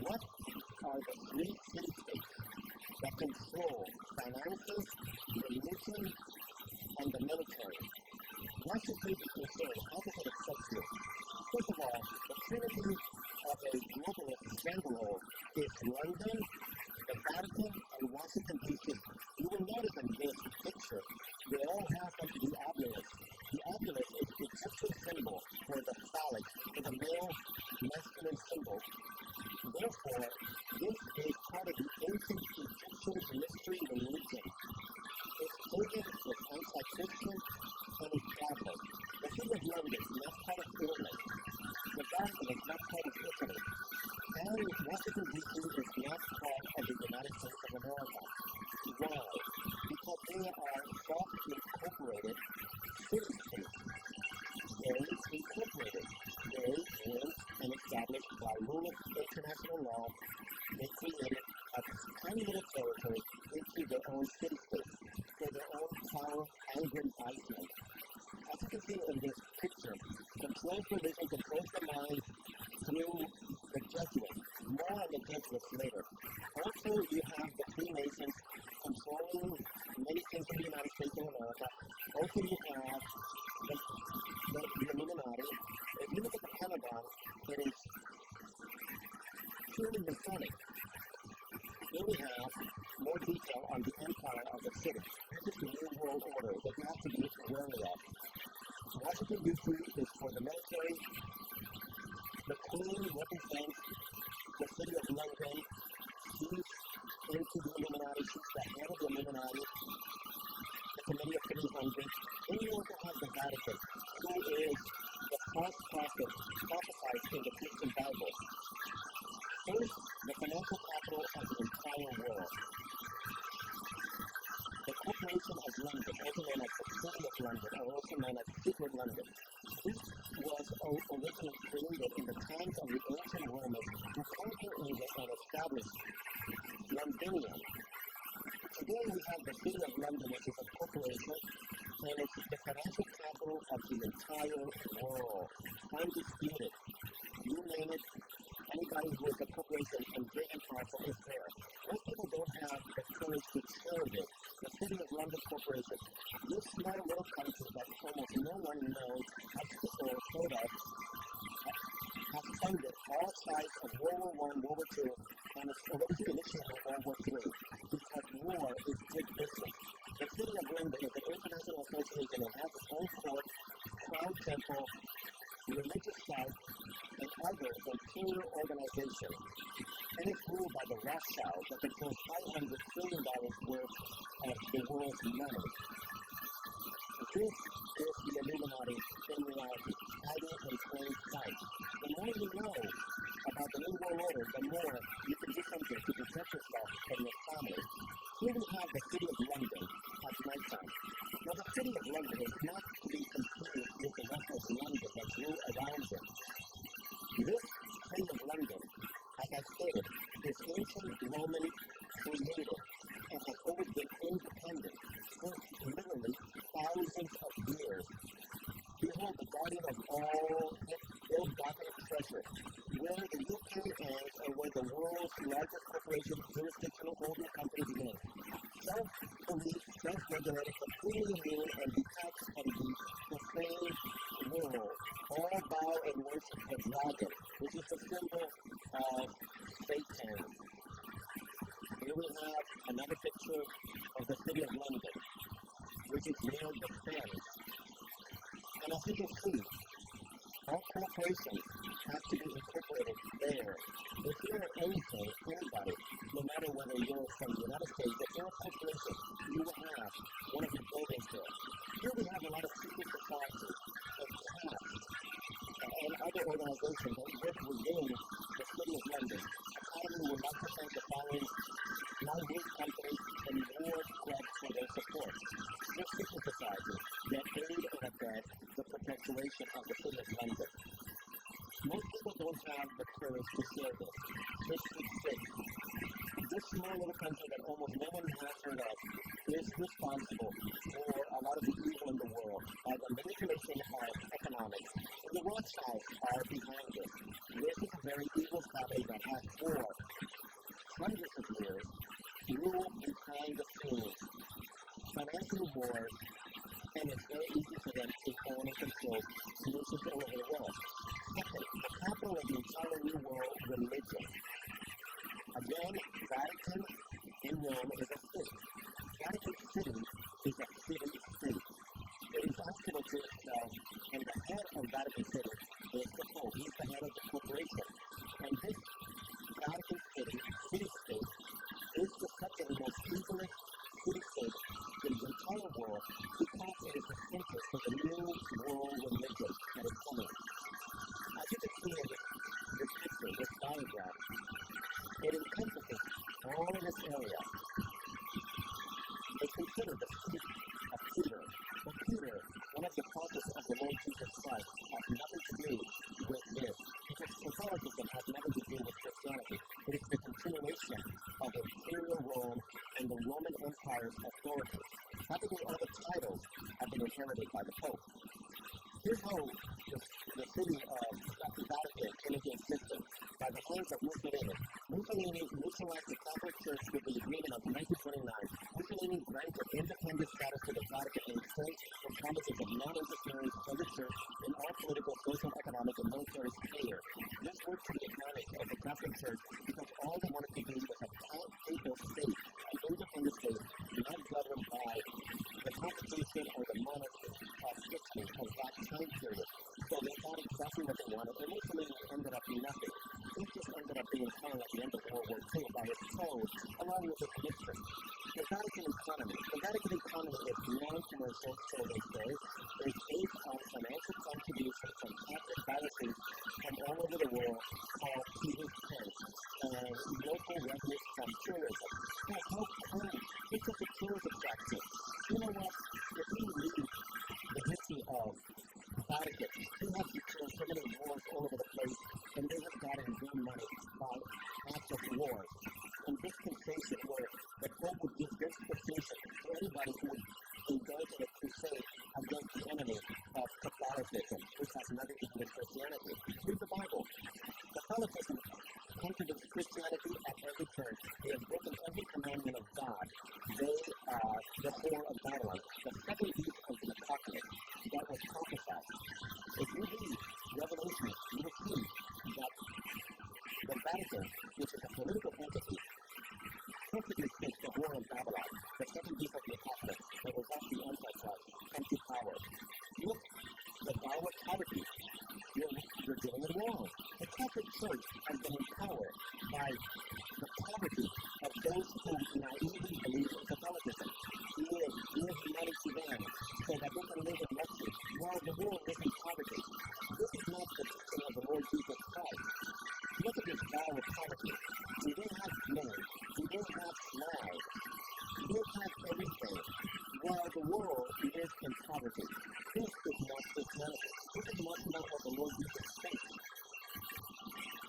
What are the three city-states that control finances, religion, and the military? Why should we be concerned? How does it affect you? First of all, the Trinity of a globalist stronghold is London, the Vatican, and Washington, D.C. You will notice in this picture, they all have the obelisk. The obelisk is the Egyptian symbol for the phallic, for the male masculine symbol. Therefore, this is part of the ancient Egyptian mystery religion. It's pagan, it's anti-Christian, and it's godless. The city of London is not part of Italy. The Vatican is not part of Italy. And Washington, D.C. is not part of the United States of America. Why? Because they are self-incorporated city-states. They incorporated. They were and established by rule of international law. They created a tiny little territory into their own city-states for their own power and aggrandizement. As you can see in this picture, controls religion, controls the mind through the Jesuits. More on the Jesuits later. Also, you have the Freemasons controlling many things in the United States of America. Also, you have the Illuminati. If you look at the Pentagon, it is purely Masonic. Here we have more detail on the empire of the city. This is the New World Order that you have to be wary of. Washington, D.C. is for the military. The Queen represents the city of London. She's into the Illuminati. She's the head of the Illuminati. The Committee of 300. Then you also have the Vatican, who is the false prophet prophesied in the Christian Bible. First, the financial capital of the entire world. The Corporation of London, also known as the City of London, or also known as Secret London. This was originally created in the times of the ancient Romans who conquered England and established Londinium. Today we have the City of London, which is a corporation, and it's the financial capital of the entire world. Undisputed. You name it, anybody who is a corporation and big and powerful is there. Most people don't have the courage to serve it. The City of London Corporation. This small little country that almost no one knows or heard of has funded all sides of World War I, World War II, and it's already initiated World War III because war is big business. The City of London is an international association that has its own court, crown temple, religious site, and other interior organizations. And it's ruled by the Rothschilds that controls $500 trillion worth of the world's money. This is the Illuminati in reality, hiding in plain sight. The more you know about the New World Order, the more you can do something to protect yourself and your family. Here we have the City of London at nighttime. Now, the City of London is not to be compared with the rest of London that grew around it. This City of London, as I stated, is ancient Roman created and has always been independent for literally thousands of years. Behold, the guardian of all ill-gotten treasure, where the UK ends and where the world's largest corporation jurisdictional holding company begins. Self-policed, self-regulated, completely immune and detached from the profane world. All bow and worship the dragon, which is the symbol of Satan. Here we have another picture of the City of London, which is near the Thames. And as you can see, all corporations have to be incorporated there. If you're anything, anybody, no matter whether you're from the United States, if you're a corporation, you will have one of your buildings there. Here we have a lot of secret societies and casts and other organizations that work within the City of London. Academy would like to thank the following non-group companies and reward clubs for their support. This secret society that aid and abet the perpetuation of the City of London. Most people don't have the courage to share this. 666. this small little country that almost no one has heard of is responsible for a lot of the evil in the world, the manipulation of economics. And the Rothschilds are behind this. This is a very evil family that has for hundreds of years ruled behind the scenes, financial wars, and it's very easy for them to own and control nations all over the world. Second, the capital of the entire New World religion. Again, Vatican in Rome is a city. Vatican City is a city-state. It is hospitable to itself, and the head of Vatican City is the Pope. He's the head of the corporation. And this Vatican City, city-state, is the second most evilest city-state in the entire world because it is the center for the new world religion that is coming. As you can see in this picture, this diagram, it encompasses all of this area. It's considered the seat of Peter. But Peter, one of the apostles of the Lord Jesus Christ, has nothing to do with this. Because Catholicism has nothing to do with Christianity. It is the continuation of imperial Rome and the Roman Empire's authority. Practically all the titles have been inherited by the Pope. Here's how the city of Vatican came into existence by the hands of Mussolini. Mussolini neutralized the Catholic Church with the agreement of 1929. Mussolini granted independent status to the Vatican in exchange for promises of non-interference from the Church in all political, social, economic, and military spheres. This worked to the advantage of the Catholic Church because all they wanted to be was a papal state, an independent state, not governed by the Constitution or the monarchy system of that time period. So they thought exactly what they wanted, and Mussolini ended up nothing. He just ended up being hung at the end of World War II by his toes, along with his mistress. The Vatican economy. The Vatican economy is non-commercial, so they say. It's based on financial contributions from Catholic dioceses from all over the world called Peter's Pence, and local revenues from tourism. Now, how come it's such a tourist attraction? You know what? If you read the history of Vatican, they have declared so many wars all over the place, and they have gotten their money by acts of war. And dispensation, where the Pope would give dispensation to anybody who would indulge in a crusade against the enemy of Catholicism, which has nothing to do with Christianity. Read the Bible. Catholicism contradicts Christianity at every turn. They have broken every commandment of God. They are the whore of Babylon, the second beast of the apocalypse that was prophesied. If you read Revelation, you will see that the Vatican, which is a political entity, perfectly fits the whore of Babylon, the second beast of the apocalypse that was not the Antichrist, come to power. Look, the vow of poverty. You're doing it wrong. The Catholic Church has been empowered by the poverty of those who naively believe in Catholicism. Give money to them so that they can live in luxury while the world lives in poverty. This is not the teaching of the Lord Jesus Christ. Look at this vow of poverty. We don't have men. We don't have lives. We don't have everything. While the world lives in poverty. This is not Christianity. This is not what the Lord Jesus thinks.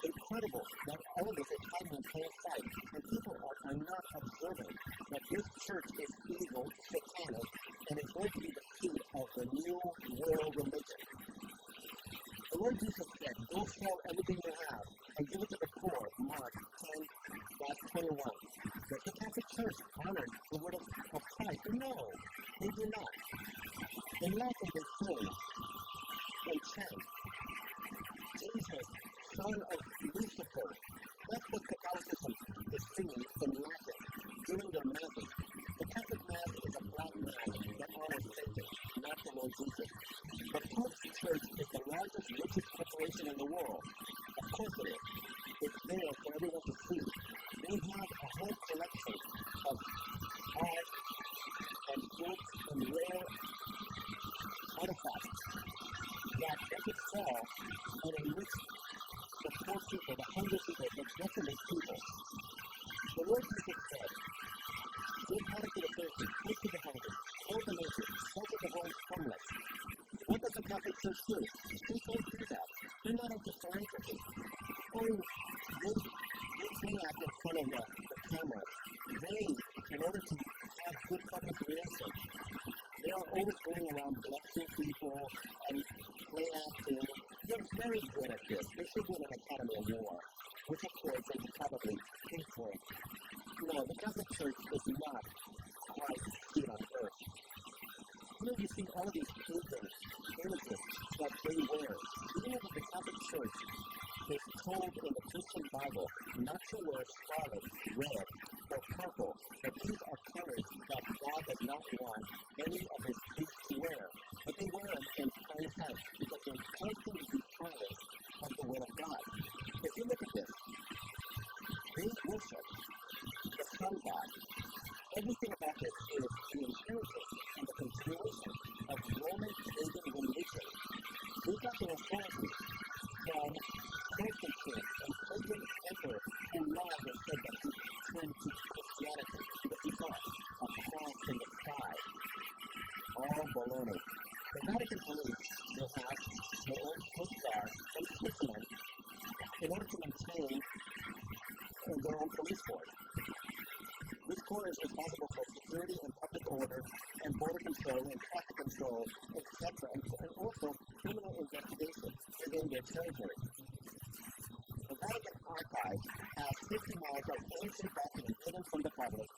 Incredible that all of this is hiding in plain sight, and people are not observing that this church is evil, satanic, and is going to be the seat of the new world religion. The Lord Jesus said, go sell everything you have and give it to the poor, Mark 10:21. Does the Catholic Church honor the word of Christ? No, they do not. They lack in their soul and chant. Jesus, son of Lucifer. That's what Catholicism is singing in Latin during their masses. The Catholic Mass is a black man that honors Satan, not the Lord Jesus. The Pope's Church is the largest, richest corporation in the world. Of course it is. It's there for everyone to see. They have a whole collection of art and books and rare artifacts that they could sell and enrich the poor people, the hungry people, the desolate people. The Lord Jesus said, give water to the thirsty, feed to the hungry, clothe the naked, shelter the homeless. What does the Catholic Church do? They don't do that. They're not into philanthropy. Oh, they act in front of the camera good at this. They should win an Academy Award, which of course they would probably pay for it. No, the Catholic Church is not Christ here on earth. You see all these pagan images that they wear. You know that the Catholic Church is told in the Christian Bible not to wear scarlet, red, or purple, but these are colors that God does not want any of his priests to wear. But they wear them in plain sight because they're constantly defiant of the Word of God. If you look at this, they worship the sun god. Everything about this is the inheritance and the continuation of Roman pagan religion. We got the authority from Constantine, a pagan emperor who lied and said that he turned to Christianity because he saw a cross in the sky. All baloney. The Vatican believes they have their own coast guard and Switzerland in order to maintain their own police force. This corps is responsible for security and public order and border control and traffic control, etc., and also criminal investigation within their territory. The Vatican archives have 50 miles of ancient documents hidden from the public.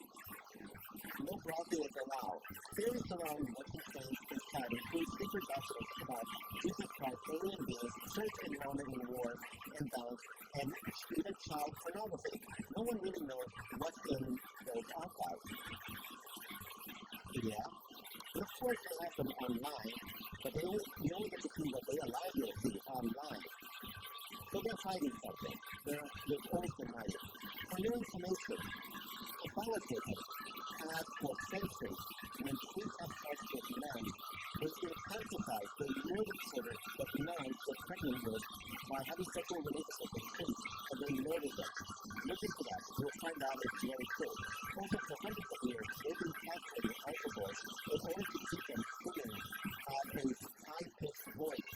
No browsing is allowed. Theories surrounding what contains inside include secret documents about Jesus Christ, alien beings, church involvement in war and violence, and even child pornography. No one really knows what's in those archives. Yeah. But of course they have them online, but you only get to see what they allow you to see online. So they're hiding something. They've always been hiding. For your information, Catholicism has for centuries, when priests have sex with men, it's been emphasized they lured each other that men were pregnant with by having sexual relations with priests, and they murdered them. Look into that. You'll find out it's very true. Also, for hundreds of years, they've been castrating altar boys in order to keep them singing at a high-pitched voice.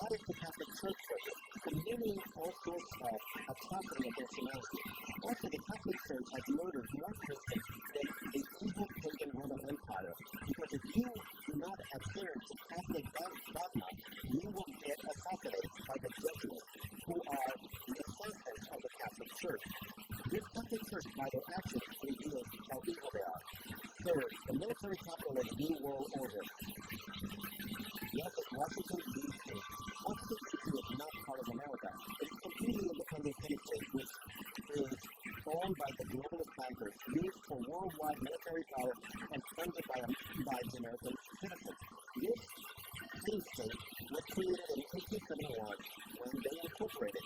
That is the Catholic Church for you, committing all sorts of atrocity against humanity. Also, the Catholic Church has murdered more Christians than the evil pagan Roman Empire, because if you do not adhere to Catholic dogma, you will get assassinated by the Jesuits, who are the assassins of the Catholic Church. This Catholic Church, by their actions, reveals how evil they are. Third, the military capital of the New World Order. Yes, it's Washington, D.C. Washington, D.C. is not part of America. It is a completely independent state which is owned by the globalist bankers, used for worldwide military power, and funded by the American citizens. This state was created in 1871 when they incorporated,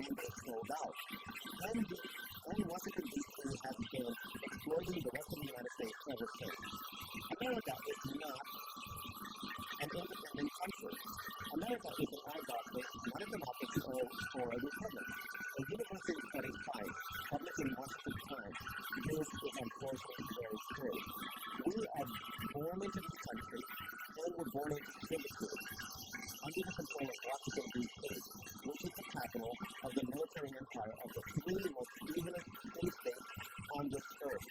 and they sold out. And Washington, D.C. has been exploiting the rest of the United States ever since. America is not an independent country. America is an oligarchy, not a democracy or a republic. A university study science, published in Washington Times, this is unfortunately very true. We are born into this country, and we're born into servitude, under the control of Washington, D.C., which is the capital of the military empire of the three most evilest states on this earth.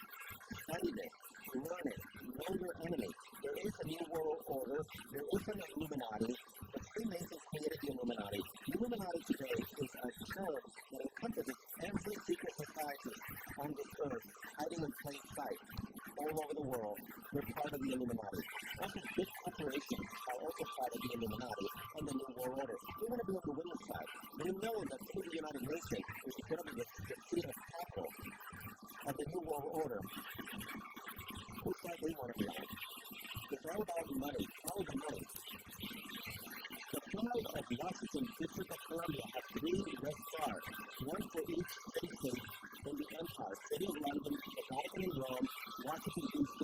Study this, learn it, know your enemy. There is a new world order, there is an Illuminati. The Freemasons created the Illuminati. The Illuminati today is a term that encompasses every secret society on this earth, hiding in plain sight, all over the world. They're part of the Illuminati. Also, big corporations are also part of the Illuminati and the New World Order. They want to be on the winning side. They know that through the United Nations, which is going to be the seat of capital of the New World Order, whose side they want to be on. It's all about money, all the money. The flag of Washington, District of Columbia, has 3 red stars, one for each state in the Empire, City of London, the Vatican in Rome, Washington, D.C.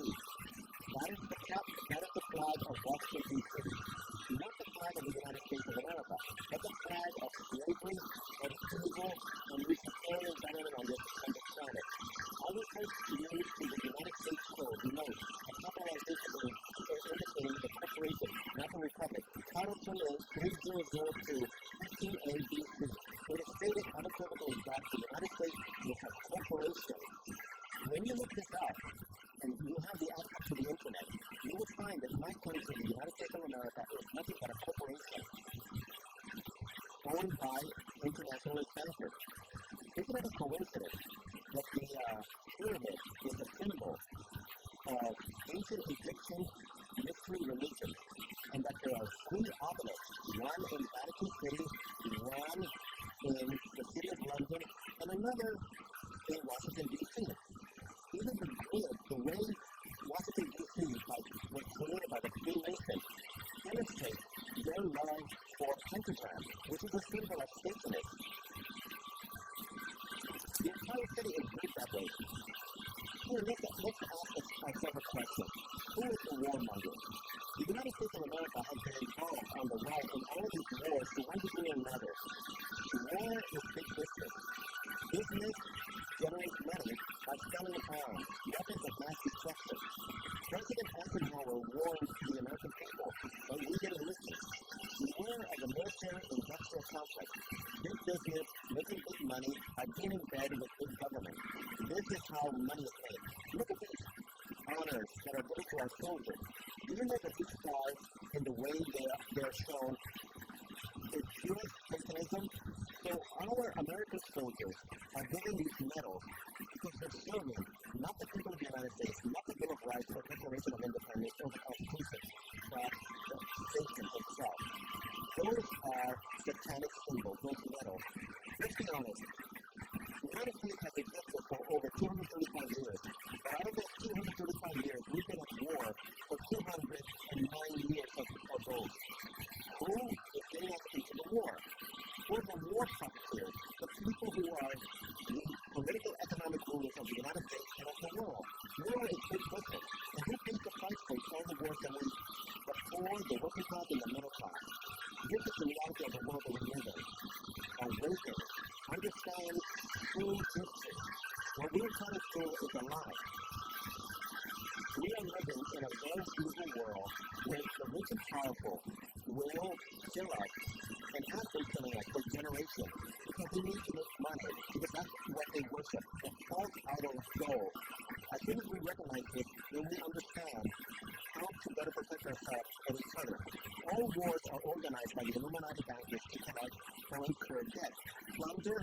That is the flag of Washington, D.C. Not the flag of the United States of America, but the flag of slavery, of evil, and Luciferian government on this planet. All the types used in the United States Code denote a capitalization indicating the corporation, not the republic. Title 3002, 15A-B-C. It is stated unequivocally that the United States is a corporation. When you look this up, and you have the access to the internet, you will find that my country, the United States of America, is nothing but a corporation owned by by internationalist bankers. Isn't it a coincidence that the pyramid is a symbol of ancient Egyptian mystery religion, and that there are 3 obelisks, one in Vatican City, one in the city of London, and another in Washington, D.C. Even the grid, the way Washington, D.C. was created by the Freemasons, demonstrates their love for pentagrams, which is a symbol of Satanism. The entire city is built that way. Here, let's ask ourselves a question. Who is the warmonger? The United States of America has been involved on the right in all of these wars to one degree or another. War is big business. Business generates money by selling arms, weapons of mass destruction. President Eisenhower warned the American people, but we didn't listen. Beware of the military-industrial complex. Big business, making big money by being in bed with big government. This is how money is made. Look at these honors that are given to our soldiers. Do you know that these stars, in the way they're shown, is Jewish Satanism? So our American soldiers are given these medals because they're serving not the people of the United States, not the Bill of Rights or Declaration of Independence or the Constitution, but Satan himself. Those are satanic symbols, those medals. Let's be honest. The United States has existed for over 235 years, but out of those 235 years, we've been at war for 209 years of those. Who is getting us into the war? Who are the war profiteers? The people who are the political economic rulers of the United States and of the world. War is big business, and who pays the price for all the wars that we, the poor, the working class, and the middle class? This is the reality of the world that we live in. Awaken. Understand true history. What we're trying to do is a lie. We are living in a very evil world where the rich and powerful will kill us and have been killing us for generations because they need to make money, because that's what they worship, the false idol of gold. As soon as we recognize this, then we understand how to better protect ourselves and each other. All wars are organized by the Illuminati bankers to collect or incur debt, plunder,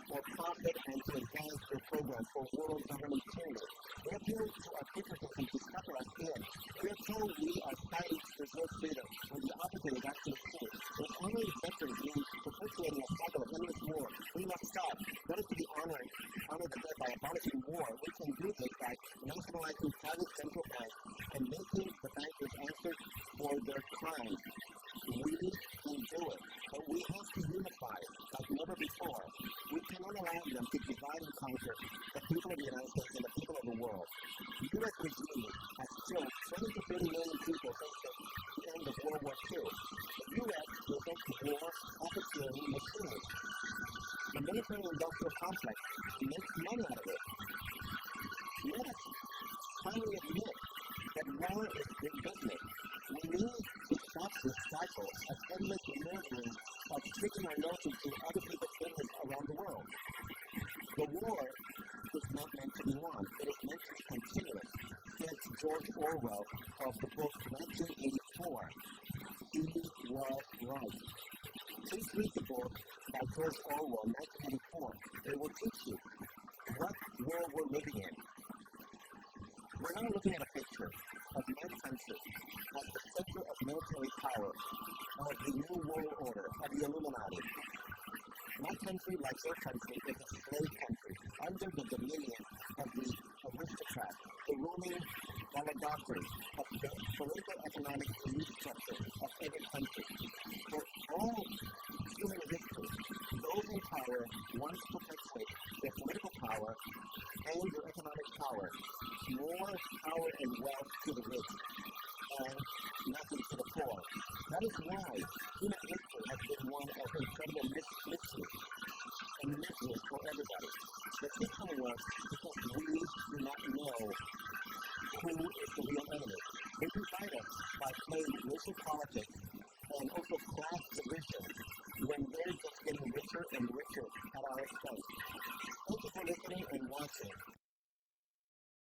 or profit, and to advance their program for world government tyranny. They appeal to our patriotism to sucker us in. We are told we are fighting for world freedom, when the opposite is actually true. With honoring veterans being perpetuating a cycle of endless war, we must stop. That is to be honor the dead by abolishing war. We can do this by nationalizing private central banks and making the bankers answer for their crimes. We can do it, but we have to unify like never before. We cannot allow them to divide and conquer the people of the United States and the people of the world. The U.S. regime has killed 20 to 30 million people since the end of World War II. The U.S. will go to war profiteering machines. The military-industrial complex makes money out of it. Let us finally admit that war is big business. We need to stop this cycle of endless murdering, of sticking our noses to other people's business around the world. The war is not meant to be won. It is meant to be continuous, says George Orwell of the book 1984. He was right. Please read the book by George Orwell, 1984. It will teach you what world we're living in. We're now looking at a picture of my country as the center of military power of the New World Order, of the Illuminati. My country, like your country, is a slave country under the dominion of the aristocrats, the ruling oligarchy of the political economic elite structure of every country. For all human history, those in power once perpetuate their political power and their economic power, more power and wealth to the rich, and nothing to the poor. That is why human history has been one of incredible mystery and misery for everybody. The system works because we do not know who is the real enemy. They divide us by playing racial politics and also class division when they're just getting richer and richer at our expense. Thank you for listening and watching.